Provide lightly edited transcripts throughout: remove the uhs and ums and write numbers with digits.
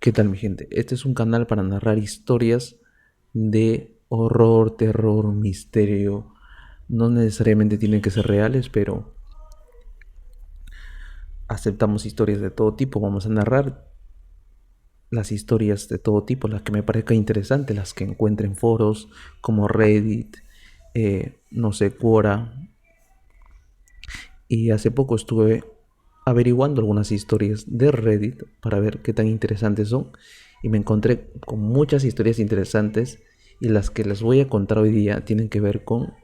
¿Qué tal, mi gente? Este es un canal para narrar historias de horror, terror, misterio. No necesariamente tienen que ser reales, pero aceptamos historias de todo tipo. Vamos a narrar las historias de todo tipo, las que me parezcan interesantes, las que encuentre en foros como Reddit, no sé, Quora. Y hace poco estuve averiguando algunas historias de Reddit para ver qué tan interesantes son. Y me encontré con muchas historias interesantes y las que les voy a contar hoy día tienen que ver con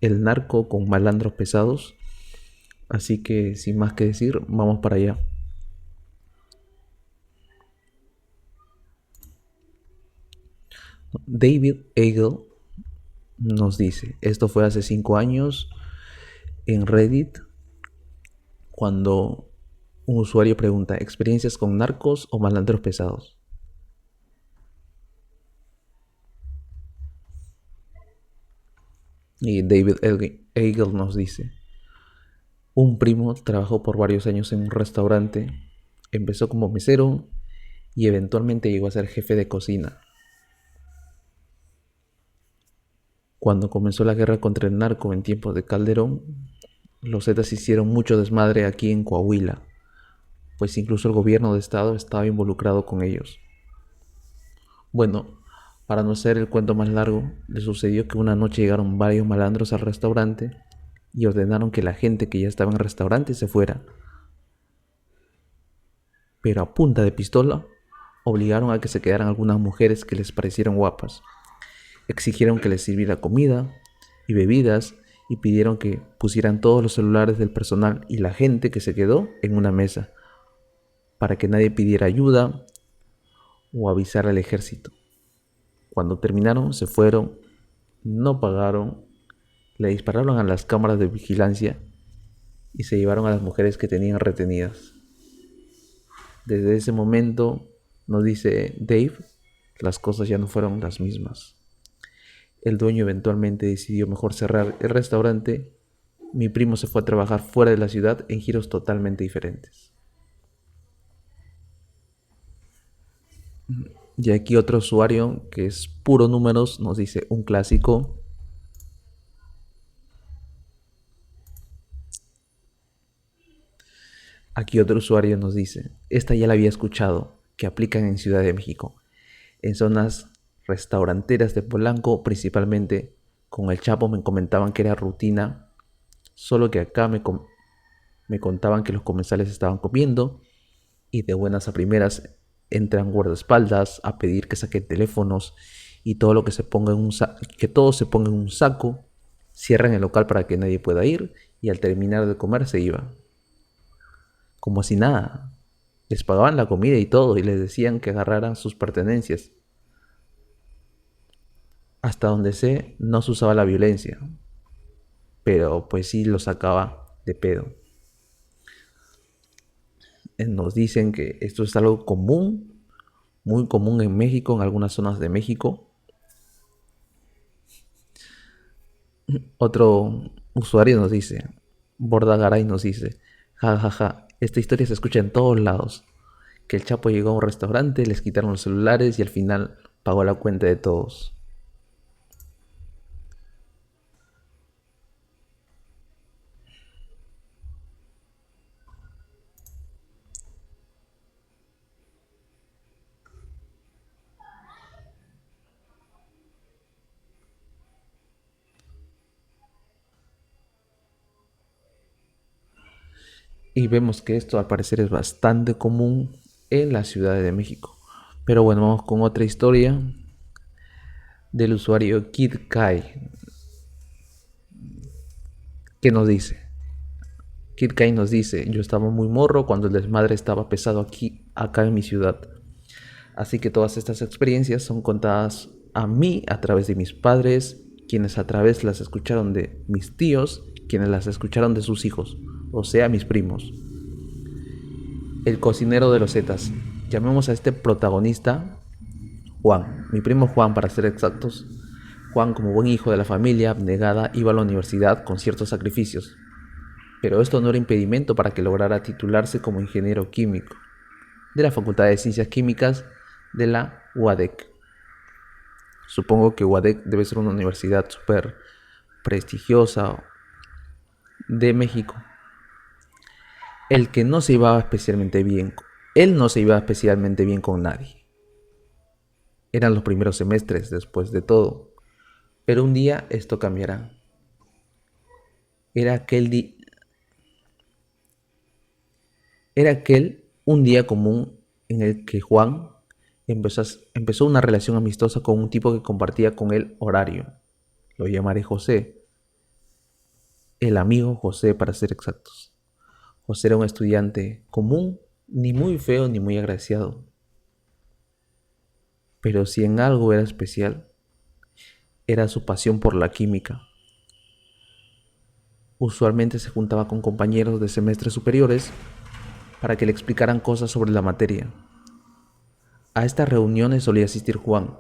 el narco, con malandros pesados. Así que sin más que decir, vamos para allá. David Eagle nos dice, esto fue hace 5 años en Reddit, cuando un usuario pregunta, ¿experiencias con narcos o malandros pesados? Y David Eagle nos dice, un primo trabajó por varios años en un restaurante, empezó como mesero y eventualmente llegó a ser jefe de cocina. Cuando comenzó la guerra contra el narco en tiempos de Calderón, los Zetas hicieron mucho desmadre aquí en Coahuila, pues incluso el gobierno de estado estaba involucrado con ellos. Bueno, para no hacer el cuento más largo, le sucedió que una noche llegaron varios malandros al restaurante y ordenaron que la gente que ya estaba en el restaurante se fuera. Pero a punta de pistola, obligaron a que se quedaran algunas mujeres que les parecieron guapas. Exigieron que les sirviera comida y bebidas y pidieron que pusieran todos los celulares del personal y la gente que se quedó en una mesa para que nadie pidiera ayuda o avisara al ejército. Cuando terminaron, se fueron, no pagaron, le dispararon a las cámaras de vigilancia y se llevaron a las mujeres que tenían retenidas. Desde ese momento, nos dice Dave, las cosas ya no fueron las mismas. El dueño eventualmente decidió mejor cerrar el restaurante. Mi primo se fue a trabajar fuera de la ciudad en giros totalmente diferentes. Y aquí otro usuario que es puro números nos dice un clásico. Aquí otro usuario nos dice, esta ya la había escuchado, que aplican en Ciudad de México, en zonas restauranteras de Polanco principalmente. Con el Chapo me comentaban que era rutina, solo que acá me contaban que los comensales estaban comiendo y de buenas a primeras entran guardaespaldas a pedir que saquen teléfonos y todo lo que se ponga en que todo se ponga en un saco, cierran el local para que nadie pueda ir y al terminar de comer se iban. Como si nada. Les pagaban la comida y todo y les decían que agarraran sus pertenencias. Hasta donde sé, no se usaba la violencia, pero pues sí lo sacaba de pedo. Nos dicen que esto es algo común, muy común en México, en algunas zonas de México. Otro usuario nos dice, Bordagaray nos dice, jajaja, esta historia se escucha en todos lados. Que el Chapo llegó a un restaurante, les quitaron los celulares y al final pagó la cuenta de todos. Y vemos que esto al parecer es bastante común en la Ciudad de México. Pero bueno, vamos con otra historia del usuario Kid Kai. ¿Qué nos dice? Kid Kai nos dice, yo estaba muy morro cuando el desmadre estaba pesado acá en mi ciudad. Así que todas estas experiencias son contadas a mí a través de mis padres, quienes a través las escucharon de mis tíos, quienes las escucharon de sus hijos, o sea, mis primos. El cocinero de los Zetas. Llamemos a este protagonista Juan, mi primo Juan para ser exactos. Juan, como buen hijo de la familia abnegada, iba a la universidad con ciertos sacrificios, pero esto no era impedimento para que lograra titularse como ingeniero químico. de la Facultad de Ciencias Químicas de la UADEC. Supongo que UADEC debe ser una universidad súper prestigiosa de México. El que no se llevaba especialmente bien, él no se llevaba especialmente bien con nadie. Eran los primeros semestres después de todo. Pero un día esto cambiará. Era aquel un día común en el que Juan empezó una relación amistosa con un tipo que compartía con él horario. Lo llamaré José. El amigo José, para ser exactos. José era un estudiante común, ni muy feo ni muy agraciado. Pero si en algo era especial, era su pasión por la química. Usualmente se juntaba con compañeros de semestres superiores para que le explicaran cosas sobre la materia. A estas reuniones solía asistir Juan,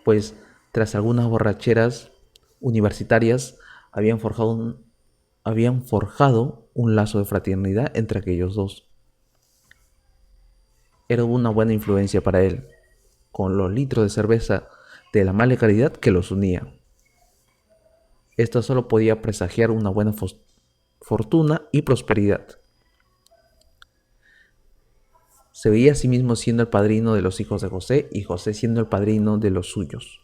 pues tras algunas borracheras universitarias habían forjado un lazo de fraternidad entre aquellos dos. Era una buena influencia para él, con los litros de cerveza de la mala calidad que los unía. Esto solo podía presagiar una buena fortuna y prosperidad. Se veía a sí mismo siendo el padrino de los hijos de José y José siendo el padrino de los suyos.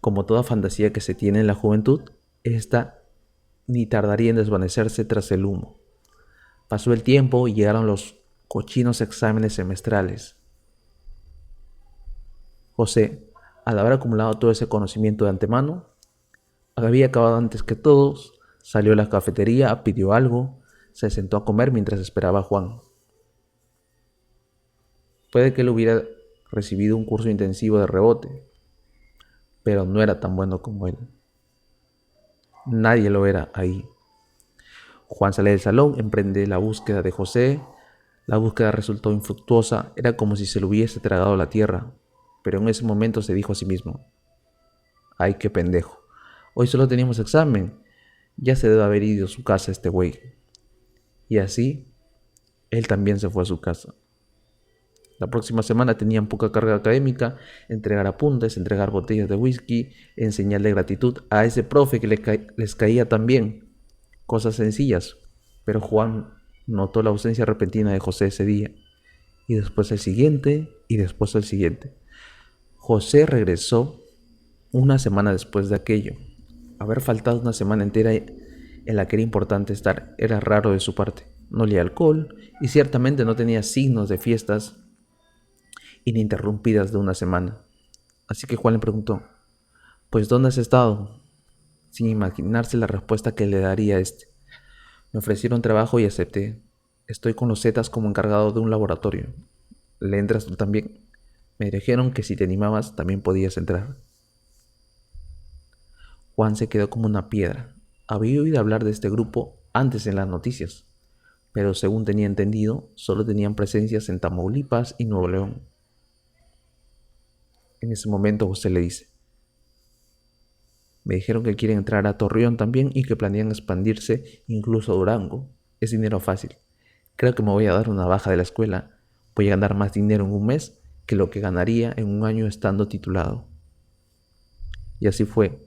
Como toda fantasía que se tiene en la juventud, esta ni tardaría en desvanecerse tras el humo. Pasó el tiempo y llegaron los cochinos exámenes semestrales. José, al haber acumulado todo ese conocimiento de antemano, había acabado antes que todos, salió a la cafetería, pidió algo, se sentó a comer mientras esperaba a Juan. Puede que él hubiera recibido un curso intensivo de rebote, pero no era tan bueno como él. Nadie lo era ahí. Juan sale del salón, emprende la búsqueda de José. La búsqueda resultó infructuosa, era como si se lo hubiese tragado la tierra, pero en ese momento se dijo a sí mismo: ¡ay, qué pendejo! Hoy solo teníamos examen, ya se debe haber ido a su casa este güey. Y así, él también se fue a su casa. La próxima semana tenían poca carga académica, entregar apuntes, entregar botellas de whisky, en señal de gratitud a ese profe que les caía tan bien. Cosas sencillas, pero Juan notó la ausencia repentina de José ese día, y después el siguiente, y después el siguiente. José regresó una semana después de aquello. Haber faltado una semana entera en la que era importante estar era raro de su parte. No olía alcohol y ciertamente no tenía signos de fiestas ininterrumpidas de una semana. Así que Juan le preguntó: ¿pues dónde has estado? Sin imaginarse la respuesta que le daría este. Me ofrecieron trabajo y acepté. Estoy con los Zetas como encargado de un laboratorio. ¿Le entras tú también? Me dijeron que si te animabas también podías entrar. Juan se quedó como una piedra. Había oído hablar de este grupo antes en las noticias, pero según tenía entendido, solo tenían presencias en Tamaulipas y Nuevo León. En ese momento José le dice: me dijeron que quieren entrar a Torreón también y que planean expandirse incluso a Durango. Es dinero fácil. Creo que me voy a dar una baja de la escuela. Voy a ganar más dinero en un mes que lo que ganaría en un año estando titulado. Y así fue.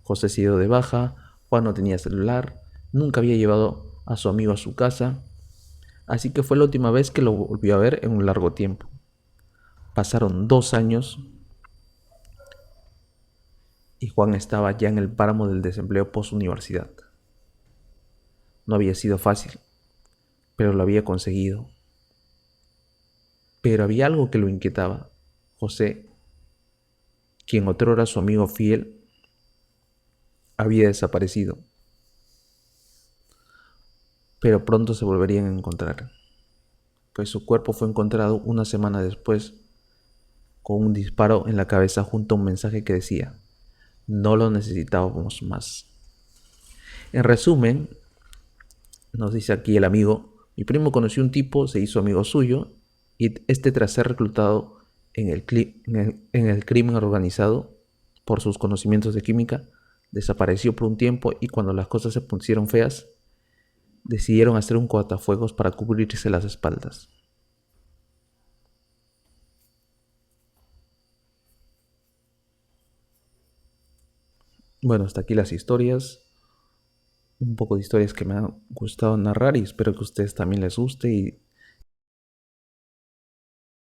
José se dio de baja, Juan no tenía celular, nunca había llevado a su amigo a su casa, así que fue la última vez que lo volvió a ver en un largo tiempo. Pasaron 2 años y Juan estaba ya en el páramo del desempleo post-universidad. No había sido fácil, pero lo había conseguido. Pero había algo que lo inquietaba. José, quien otrora su amigo fiel, había desaparecido. Pero pronto se volverían a encontrar, pues su cuerpo fue encontrado una semana después con un disparo en la cabeza junto a un mensaje que decía: no lo necesitábamos más. En resumen, nos dice aquí el amigo: mi primo conoció un tipo, se hizo amigo suyo, y este, tras ser reclutado en el crimen organizado por sus conocimientos de química, desapareció por un tiempo, y cuando las cosas se pusieron feas, decidieron hacer un cortafuegos para cubrirse las espaldas. Bueno, hasta aquí las historias, un poco de historias que me han gustado narrar y espero que a ustedes también les guste y